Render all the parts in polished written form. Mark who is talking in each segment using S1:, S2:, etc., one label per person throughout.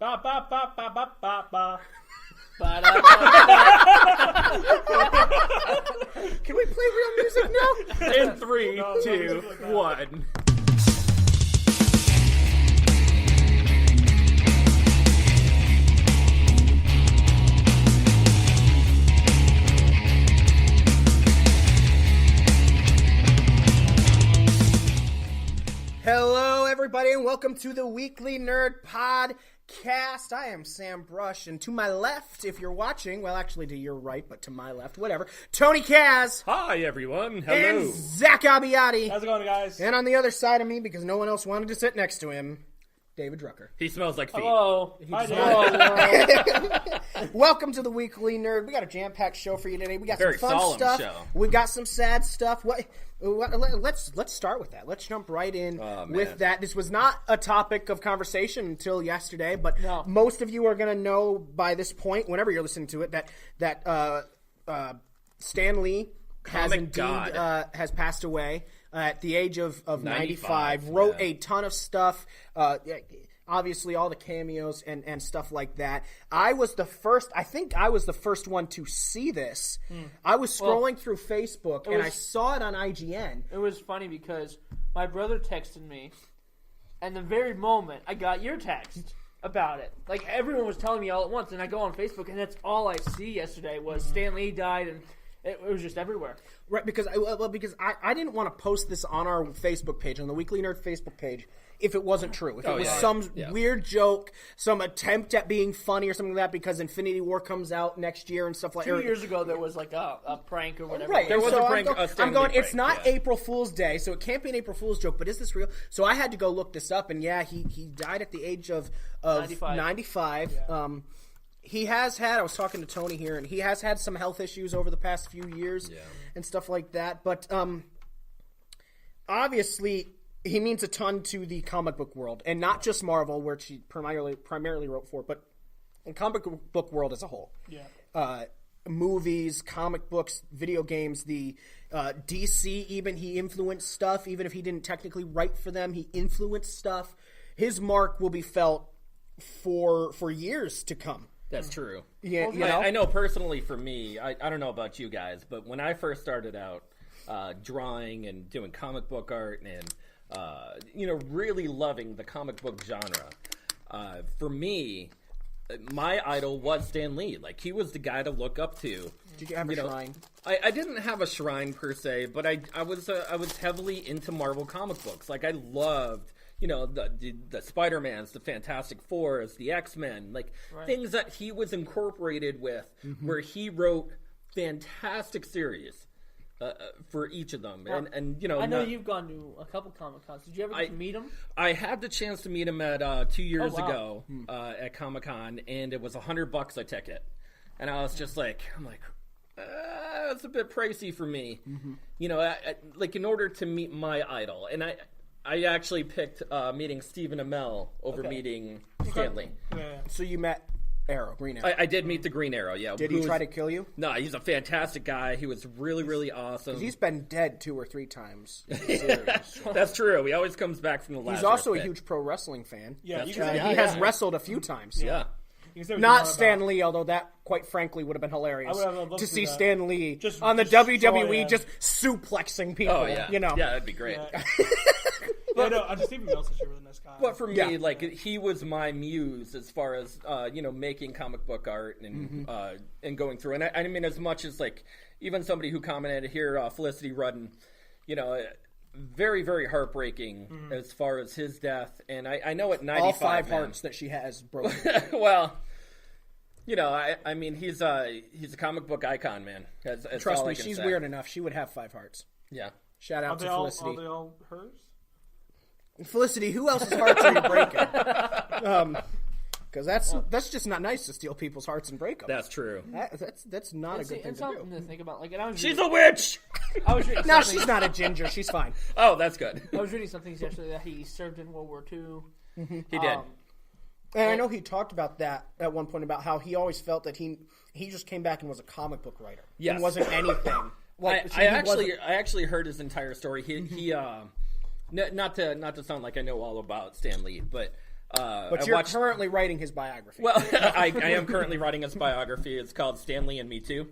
S1: Ba ba ba ba ba ba ba.
S2: Can we play real music now?
S1: In 3, 2, 1.
S2: Hello, everybody, and welcome to the Weekly Nerd Podcast. I am Sam Brush, and to my left, if you're watching, well, actually to your right, but to my left, whatever, Tony Kaz.
S3: Hi, everyone. Hello.
S2: And Zach Abbiati.
S1: How's it going, guys?
S2: And on the other side of me, because no one else wanted to sit next to him, David Drucker.
S3: He smells like feet.
S1: Hello. Hi, Dave.
S2: Welcome to the Weekly Nerd. We got a jam-packed show for you today. We got
S3: Very
S2: some fun
S3: solemn
S2: stuff.
S3: show.
S2: We got some sad stuff. Let's start with that. Let's jump right in with that. This was not a topic of conversation until yesterday, but most of you are going to know by this point, whenever you're listening to it, that Stan Lee has has passed away at the age of 95. Wrote a ton of stuff. Obviously, all the cameos and stuff like that. I think I was the first one to see this. I was scrolling through Facebook, and I saw it on IGN.
S4: It was funny because my brother texted me, and the very moment I got your text about it, like everyone was telling me all at once, and I go on Facebook, and that's all I see yesterday was Stan Lee died, and it was just everywhere.
S2: Right, because I didn't want to post this on our Facebook page, on the Weekly Nerd Facebook page, if it wasn't true. If it was some weird joke, some attempt at being funny or something like that, because Infinity War comes out next year and stuff like that.
S4: 2 years ago, there was like a prank or whatever.
S2: Right.
S3: There was a prank.
S2: I'm going, it's not April Fool's Day, so it can't be an April Fool's joke, but is this real? So I had to go look this up, and he died at the age of 95. Yeah. He has had, I was talking to Tony here, and he has had some health issues over the past few years and stuff like that. But obviously, he means a ton to the comic book world, and not just Marvel, where he primarily wrote for, but in comic book world as a whole. Yeah. Movies, comic books, video games, the DC, even he influenced stuff. Even if he didn't technically write for them, he influenced stuff. His mark will be felt for years to come.
S3: That's true.
S2: Yeah,
S3: I know personally for me, I don't know about you guys, but when I first started out drawing and doing comic book art and really loving the comic book genre, for me, my idol was Stan Lee. Like, he was the guy to look up to.
S2: Did you have a shrine?
S3: I didn't have a shrine per se, but I was heavily into Marvel comic books. Like, I loved the Spider-Mans, the Fantastic Fours, the X-Men, things that he was incorporated with, where he wrote fantastic series for each of them. And
S4: I know you've gone to a couple Comic-Cons. Did you ever meet him? I
S3: had the chance to meet him at 2 years ago at Comic-Con, and it was $100 a ticket. And I was just like, it's a bit pricey for me. In order to meet my idol. And I actually picked meeting Stephen Amell over meeting Stan Lee.
S1: Yeah.
S2: So you met Green Arrow.
S3: I did meet the Green Arrow, yeah.
S2: Did he try to kill you?
S3: No, he's a fantastic guy. He was really, really awesome.
S2: He's been dead 2 or 3 times.
S3: That's true. He always comes back from the last.
S2: He's also a huge pro wrestling fan.
S1: Yeah,
S2: he has wrestled a few times.
S3: Yeah.
S2: Not Stan Lee, although that, quite frankly, would have been hilarious to see Stan Lee on the WWE just suplexing people. Oh, yeah.
S3: Yeah, that'd be great.
S1: Yeah. I just think Mel's such a really nice guy.
S3: But for me, he was my muse as far as making comic book art and going through. And I mean, as much as even somebody who commented here, Felicity Rudden, very, very heartbreaking as far as his death. And I know at 95,
S2: all 5 hearts that she has broken.
S3: Well, I mean, he's a comic book icon, man.
S2: Trust me, she's weird enough. She would have 5 hearts.
S3: Yeah.
S2: Shout out to Felicity.
S1: Are they all hers?
S2: Felicity, who else's hearts are you breaking? Because that's just not nice to steal people's hearts and break them.
S3: That's true.
S2: That's not a good thing to do.
S4: It's something to think about.
S3: She's a witch!
S2: No, she's not a ginger. She's fine.
S3: Oh, that's good.
S4: I was reading something yesterday that he served in World War II.
S3: He did.
S2: And I know he talked about that at one point, about how he always felt that he just came back and was a comic book writer.
S3: Yes.
S2: And wasn't anything.
S3: I actually heard his entire story. He not to sound like I know all about Stan Lee, but
S2: But you're currently writing his biography.
S3: Well, I am currently writing his biography. It's called Stanley and Me Too.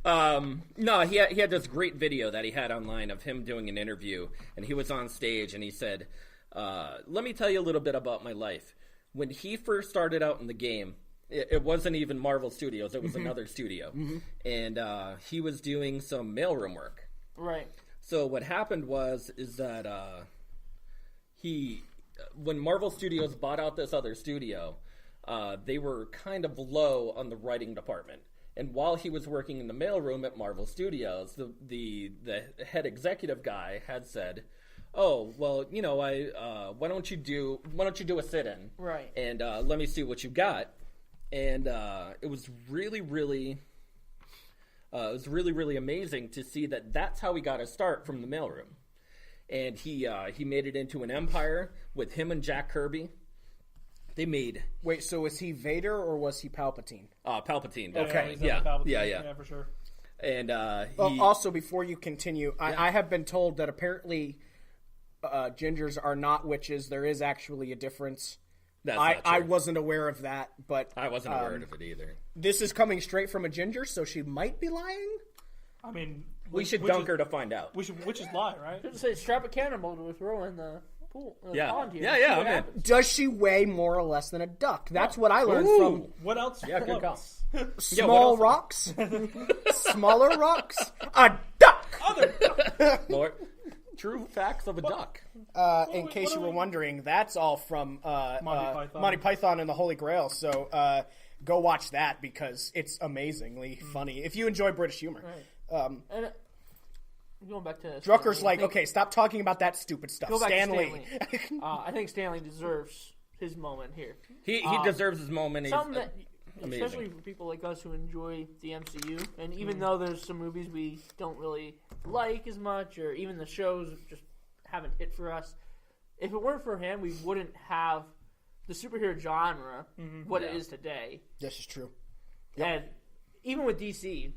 S3: No, he had this great video that he had online of him doing an interview, and he was on stage, and he said, let me tell you a little bit about my life. When he first started out in the game, it wasn't even Marvel Studios, it was another studio, and he was doing some mailroom work.
S4: Right.
S3: So what happened is that when Marvel Studios bought out this other studio, they were kind of low on the writing department. And while he was working in the mailroom at Marvel Studios, the head executive guy had said, "Oh, well, why don't you do a sit-in,
S4: right?
S3: And let me see what you got." And it was really, really amazing to see that that's how he got his start from the mailroom. And he made it into an empire with him and Jack Kirby. They made...
S2: Wait, so was he Vader or was he Palpatine?
S3: Palpatine.
S2: Okay.
S1: Yeah, for sure.
S3: And
S2: also, before you continue, I have been told that apparently gingers are not witches. There is actually a difference.
S3: That's not true.
S2: I wasn't aware of that, but...
S3: I wasn't aware of it either.
S2: This is coming straight from a ginger, so she might be lying?
S1: I mean...
S3: We should dunk her to find out.
S1: Witches lie, right?
S4: Just say strap a cannonball to throw in the pool. Pond here.
S3: Yeah, man.
S2: Does she weigh more or less than a duck? That's what I learned from...
S1: What else?
S3: Yeah, good call.
S2: Small rocks? Smaller rocks? A duck!
S1: Other duck!
S3: More true facts of a duck.
S2: In case you were wondering, that's all from Monty Python and the Holy Grail, so go watch that because it's amazingly funny. If you enjoy British humor.
S4: Right. And going back to
S2: Drucker's
S4: Stanley,
S2: okay, stop talking about that stupid stuff.
S4: Go back
S2: Stanley.
S4: To Stanley. I think Stanley deserves his moment here.
S3: He deserves his moment.
S4: Something that,
S3: amazing.
S4: especially for people like us who enjoy the MCU, and even though there's some movies we don't really like as much, or even the shows just haven't hit for us, if it weren't for him, we wouldn't have the superhero genre it is today.
S2: This is true.
S4: Yep. And even with DC,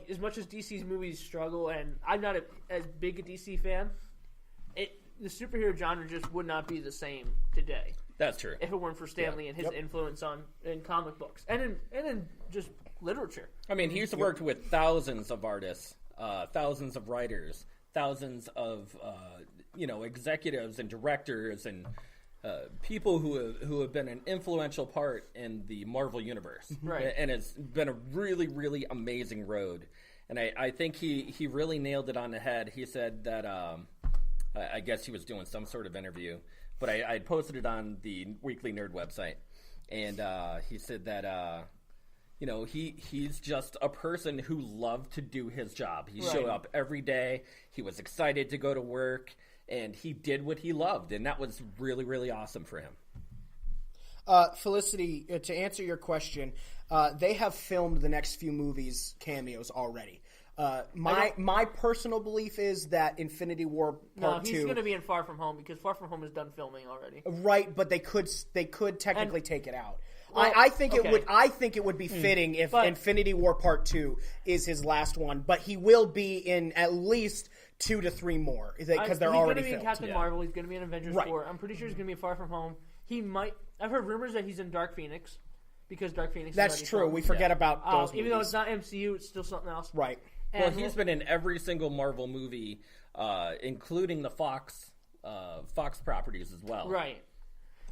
S4: as much as DC's movies struggle, and I'm not as big a DC fan, the superhero genre just would not be the same today.
S3: That's true.
S4: If it weren't for Stanley and his influence in comic books and in just literature.
S3: I mean, he's worked with thousands of artists, thousands of writers, thousands of executives and directors and people who have been an influential part in the Marvel universe.
S4: Right.
S3: And it's been a really, really amazing road. And I think he really nailed it on the head. He said that, I guess he was doing some sort of interview, but I posted it on the Weekly Nerd website. And he said that, he's just a person who loved to do his job. He showed up every day. He was excited to go to work. And he did what he loved, and that was really, really awesome for him.
S2: Felicity, to answer your question, they have filmed the next few movies cameos already. My personal belief is that Infinity War Part 2...
S4: No, he's going to be in Far From Home because Far From Home is done filming already.
S2: Right, but they could technically take it out. Well, I think it would be fitting if Infinity War Part 2 is his last one, but he will be in at least 2 to 3 more because they're already filmed. He's going to be in
S4: Captain Marvel. He's going to be in Avengers 4. I'm pretty sure he's going to be in Far From Home. He might. I've heard rumors that he's in Dark Phoenix because Dark Phoenix.
S2: That's true.
S4: Filmed.
S2: We forget about those movies.
S4: Even though it's not MCU, it's still something else.
S2: Right.
S3: Well, he's been in every single Marvel movie, including the Fox properties as well.
S4: Right.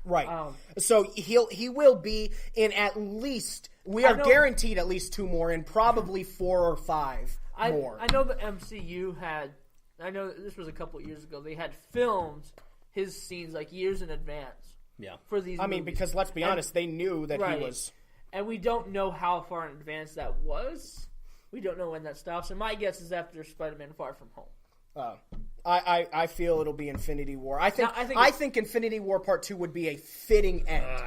S2: Right. So he will be in at least. We are guaranteed at least 2 more, and probably 4 or 5 more.
S4: I know the MCU had. I know this was a couple of years ago. They had filmed his scenes years in advance.
S3: Yeah.
S4: For these.
S2: I mean, because let's be honest, they knew that he was.
S4: And we don't know how far in advance that was. We don't know when that stops. And my guess is after Spider-Man Far From Home.
S2: I feel it'll be Infinity War. I think Infinity War Part 2 would be a fitting end.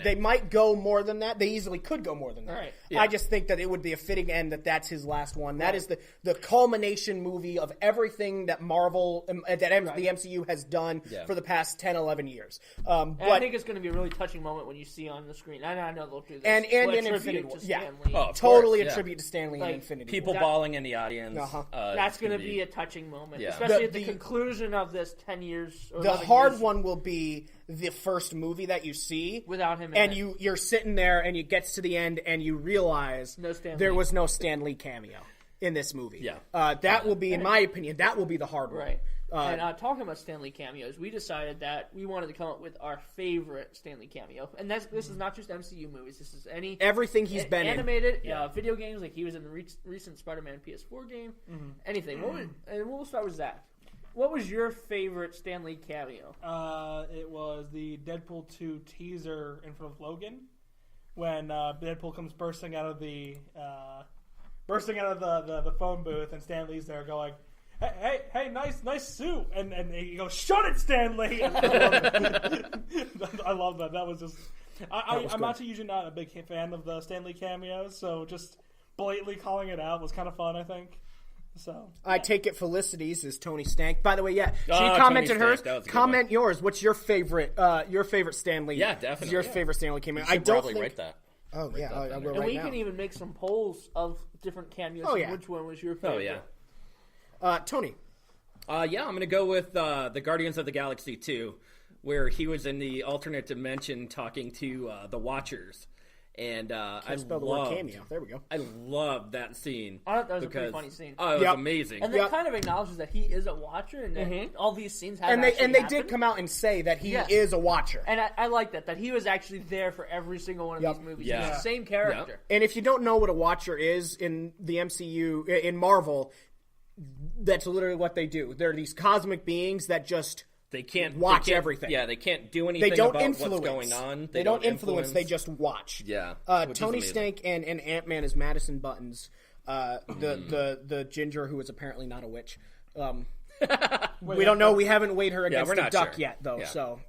S2: They might go more than that. They easily could go more than that.
S4: Right.
S2: Yeah. I just think that it would be a fitting end that's his last one. That is the culmination movie of everything that Marvel, the MCU has done for the past 10, 11 years. But
S4: I think it's going to be a really touching moment when you see on the screen. I know they'll do this.
S2: And in Infinity War. Totally a tribute to Stanley in Infinity War.
S3: People bawling in the audience.
S4: That's going to be a touching moment.
S3: Yeah.
S4: Especially at the the conclusion of this 10 years. Or
S2: the hard one will be the first movie that you see
S4: without him,
S2: and you're sitting there and it gets to the end and you realize there was no Stan Lee cameo in this movie.
S3: Yeah,
S2: that will be, in my opinion, that will be the hard one.
S4: Right. And talking about Stan Lee cameos, we decided that we wanted to come up with our favorite Stan Lee cameo, and this is not just MCU movies. This is
S2: everything he's been
S4: animated, video games, like he was in the recent Spider-Man PS4 game, anything. And we'll start with Zach. What was your favorite Stan Lee cameo?
S1: It was the Deadpool 2 teaser in front of Logan, when Deadpool comes bursting out of the phone booth, and Stan Lee's there going, Hey, nice suit, and he goes, "Shut it, Stanley!" I love that. That was just. I'm actually usually not a big fan of the Stan Lee cameos, so just blatantly calling it out was kind of fun, I think. So
S2: I take it Felicity's is Tony Stank. By the way, she commented hers. Comment yours. What's your favorite? Your favorite Stan Lee?
S3: Yeah, definitely.
S2: Your favorite Stan Lee cameo?
S3: I don't probably write that.
S2: Oh yeah, I'll go right now.
S4: And we can even make some polls of different cameos.
S2: Oh yeah.
S4: Which one was your favorite?
S3: Oh yeah.
S2: Tony.
S3: I'm going to go with the Guardians of the Galaxy 2, where he was in the alternate dimension talking to the Watchers. And I
S2: spell the word cameo. There we go.
S3: I love that scene.
S4: I thought that was a pretty funny scene.
S3: Oh, it was amazing.
S4: And that kind of acknowledges that he is a Watcher, and that all these scenes have
S2: and they did come out and say that he is a Watcher.
S4: And I like that he was actually there for every single one of these movies.
S3: Yeah.
S4: He's the same character.
S2: And if you don't know what a Watcher is in the MCU, in Marvel, that's literally what they do. They're these cosmic beings that just watch everything.
S3: Yeah, they can't do anything about what's going on.
S2: They don't influence. They just watch.
S3: Yeah.
S2: Tony Stank and Ant-Man is Madison Buttons, the ginger who is apparently not a witch. We don't know. We haven't weighed her against the duck yet, though. Yeah. So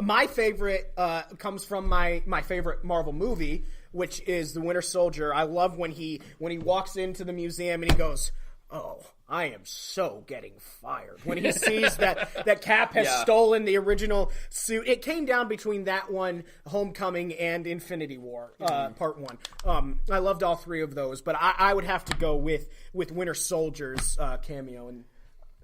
S2: my favorite comes from my favorite Marvel movie, which is The Winter Soldier. I love when he walks into the museum and he goes, "Oh, I am so getting fired." When he sees that Cap has stolen the original suit. It came down between that one, Homecoming, and Infinity War, Part 1. I loved all three of those, but I would have to go with Winter Soldier's cameo. And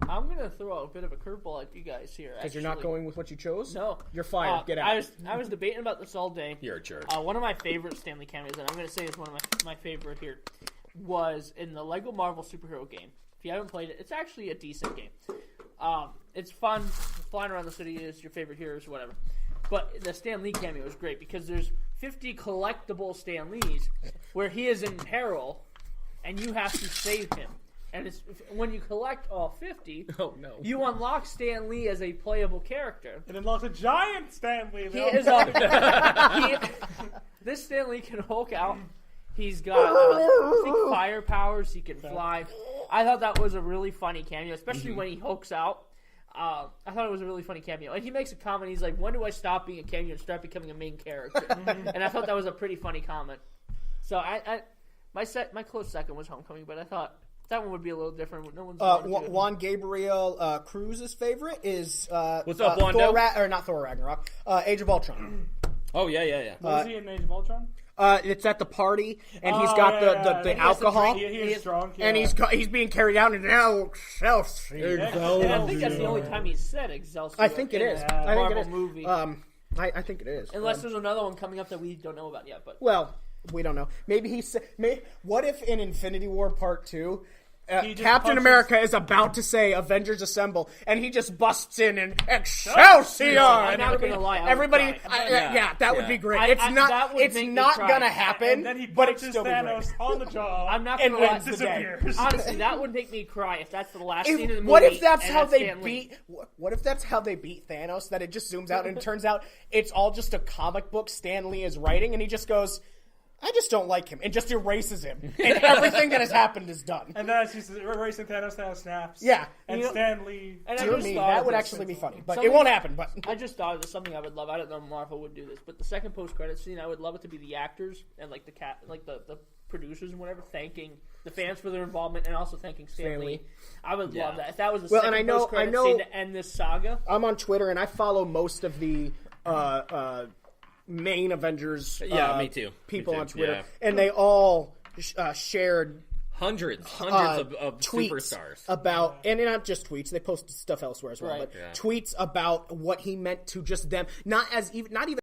S4: I'm going to throw out a bit of a curveball at you guys here.
S2: Because you're not going with what you chose?
S4: No.
S2: You're fired. Get out.
S4: I was debating about this all day.
S3: You're a jerk.
S4: One of my favorite Stan Lee cameos, and I'm going to say it's one of my favorite here, was in the Lego Marvel superhero game. If you haven't played it, it's actually a decent game. It's fun. Flying around the city is your favorite heroes, whatever. But the Stan Lee cameo is great because there's 50 collectible Stan Lees where he is in peril, and you have to save him. And when you collect all 50, you unlock Stan Lee as a playable character.
S1: It unlocks a giant Stan Lee.
S4: This Stan Lee can Hulk out. He's got, I think, fire powers. He can fly. I thought that was a really funny cameo, especially when he hulks out. I thought it was a really funny cameo. And he makes a comment. He's like, "When do I stop being a cameo and start becoming a main character?" And I thought that was a pretty funny comment. So my close second was Homecoming, but I thought that one would be a little different. No one's
S2: Juan Gabriel Cruz's favorite is
S3: what's up, Wando?
S2: Not Thor Ragnarok. Age of Ultron.
S3: Oh yeah.
S1: Was he in Age of Ultron?
S2: It's at the party, and he's got the alcohol.
S1: He is drunk,
S2: and he's being carried out in Excelsior.
S4: And I think that's the only time he said Excelsior.
S2: I think it is. I think it is.
S4: Movie.
S2: I think it is.
S4: Unless there's another one coming up that we don't know about yet. But
S2: we don't know. Maybe he said. What if in Infinity War Part 2? Captain America is about to say "Avengers Assemble," and he just busts in and Excelsior.
S4: I'm not gonna lie,
S2: everybody, that would be great. It's not gonna happen.
S1: And then he punches Thanos on the jaw.
S4: I'm not gonna lie.
S1: Disappears.
S4: Honestly, that would make me cry if that's the last scene of the movie.
S2: What if that's how they beat? What if that's how they beat Thanos? That it just zooms out and it turns out it's all just a comic book Stan Lee is writing, and he just goes, "I just don't like him," and just erases him, and everything that has happened is done.
S1: And then she's erasing Thanos snaps.
S2: Yeah,
S1: and Stan Lee.
S2: That would actually be funny, but it won't happen. But
S4: I just thought of this, something I would love. I don't know if Marvel would do this, but the second post-credit scene, I would love it to be the actors and like the producers and whatever thanking the fans for their involvement and also thanking Stan Lee. I would love that if that was the second post-credit scene to end this saga.
S2: I'm on Twitter and I follow most of the main Avengers
S3: me too.
S2: People on Twitter, and they all shared
S3: hundreds of
S2: tweets
S3: superstars
S2: about, and not just tweets. They post stuff elsewhere as well,
S4: Right.
S2: but tweets about what he meant to just them, not even